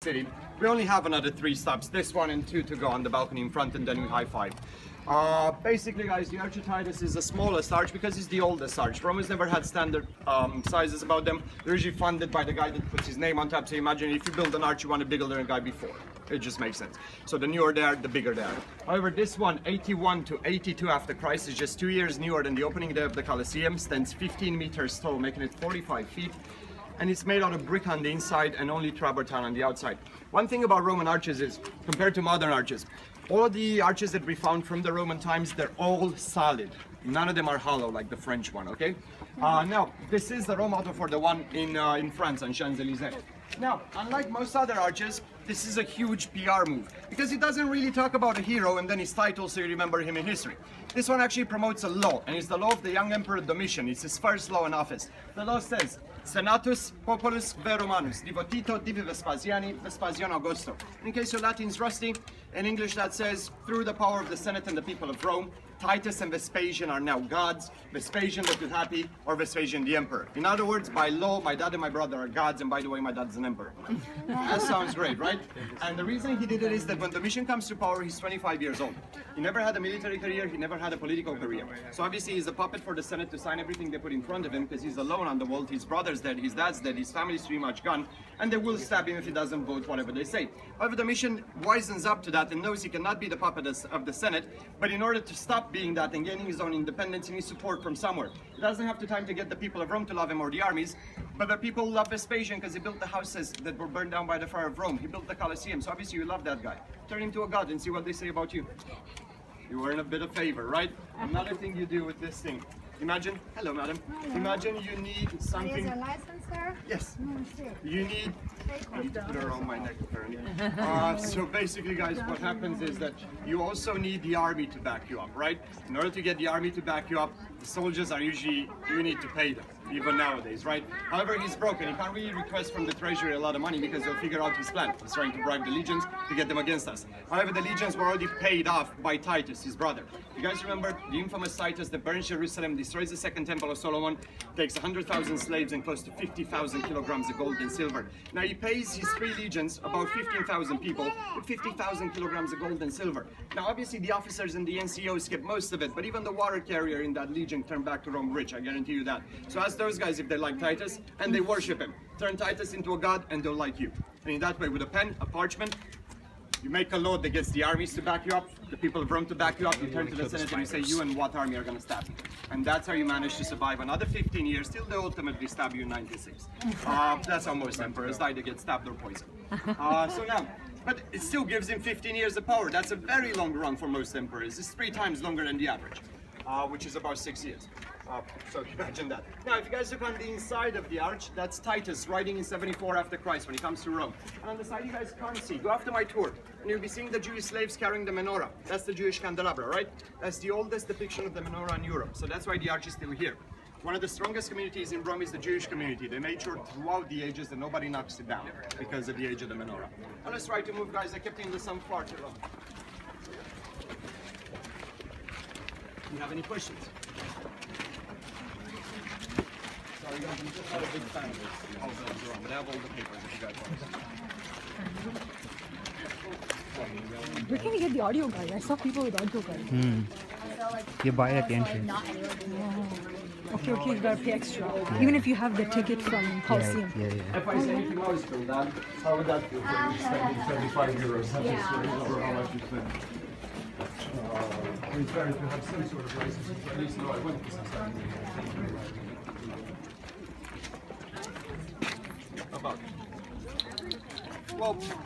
city. We only have another 3 stops, this one and 2 to go on the balcony in front, and then we high five. Basically, guys, the Arch Titus is the smallest arch because it's the oldest arch. Romans never had standard sizes about them. They're usually funded by the guy that puts his name on top. So imagine if you build an arch, you want a bigger than a guy before. It just makes sense. So the newer they are, the bigger they are. However, this one, 81 to 82 after Christ, is just 2 years newer than the opening day of the Colosseum. Stands 15 meters tall, making it 45 feet. And it's made out of brick on the inside and only travertine on the outside. One thing about Roman arches is, compared to modern arches, all of the arches that we found from the Roman times, they're all solid. None of them are hollow like the French one, okay? Now, this is the Rome motto for the one in France on Champs-Élysées. Now, unlike most other arches, this is a huge PR move because it doesn't really talk about a hero and then his title so you remember him in history. This one actually promotes a law, and it's the law of the young Emperor Domitian. It's his first law in office. The law says, Senatus populus ve Romanus, divotito divi Vespasiani, Vespasiano Augusto. In case your Latin's rusty, in English that says, through the power of the Senate and the people of Rome, Titus and Vespasian are now gods, Vespasian the too happy, or Vespasian the emperor. In other words, by law, my dad and my brother are gods, and by the way, my dad's an emperor. That sounds great, right? And the reason he did it is that when Domitian comes to power, he's 25 years old. He never had a military career, he never had a political career. So obviously he's a puppet for the Senate to sign everything they put in front of him because he's alone on the world, his brother's dead, his dad's dead, his family's pretty much gone, and they will stab him if he doesn't vote whatever they say. However, Domitian wisens up to that and knows he cannot be the puppet of the Senate, but in order to stop being that and gaining his own independence, he needs support from somewhere. He doesn't have the time to get the people of Rome to love him or the armies, but the people love Vespasian because he built the houses that were burned down by the fire of Rome. He built the Colosseum, so obviously you love that guy. Turn him to a god and see what they say about you. You were in a bit of favor, right? Another thing you do with this thing. Imagine, hello madam, imagine you need something. Is your license there? Yes. You need, I need to put it around my neck apparently. So basically guys, what happens is that you also need the army to back you up, right? In order to get the army to back you up, the soldiers are usually, you need to pay them, even nowadays, right? However, he's broken. He can't really request from the treasury a lot of money because they'll figure out his plan. He's trying to bribe the legions to get them against us. However, the legions were already paid off by Titus, his brother. You guys remember the infamous Titus that burns Jerusalem, destroys the second temple of Solomon, takes 100,000 slaves and close to 50,000 kilograms of gold and silver. Now he pays his 3 legions, about 15,000 people, with 50,000 kilograms of gold and silver. Now obviously the officers and the NCOs kept most of it, but even the water carrier in that legion turned back to Rome rich, I guarantee you that. So ask those guys if they like Titus, and they worship him. Turn Titus into a god and they'll like you. And in that way, with a pen, a parchment, you make a law that gets the armies to back you up, the people of Rome to back you up, you turn to the Senate and you say you and what army are going to stab you. And that's how you manage to survive another 15 years till they ultimately stab you in 96. That's how most emperors die, they get stabbed or poisoned. So now, but it still gives him 15 years of power. That's a very long run for most emperors. It's 3 times longer than the average, which is about 6 years. So imagine that. Now, if you guys look on the inside of the arch, that's Titus riding in 74 after Christ when he comes to Rome. And on the side you guys can't see. Go after my tour, and you'll be seeing the Jewish slaves carrying the menorah. That's the Jewish candelabra, right? That's the oldest depiction of the menorah in Europe. So that's why the arch is still here. One of the strongest communities in Rome is the Jewish community. They made sure throughout the ages that nobody knocks it down because of the age of the menorah. Now let's try to move, guys. I kept it in the sun far too long. Do you have any questions? Sorry guys, I'm just not a big fan of this. All those wrong, but I have all the papers if you guys want. Where can you get the audio guide? I saw people with audio guide. You buy it at the entrance. Okay, you gotta pay extra. Even if you have the ticket from Colosseum. Yeah. If I say anything else from that, how would that feel? You're spending 35 euros. That's just over how much you spend. It's better to have some sort of license. At least know I went to some. About. Well,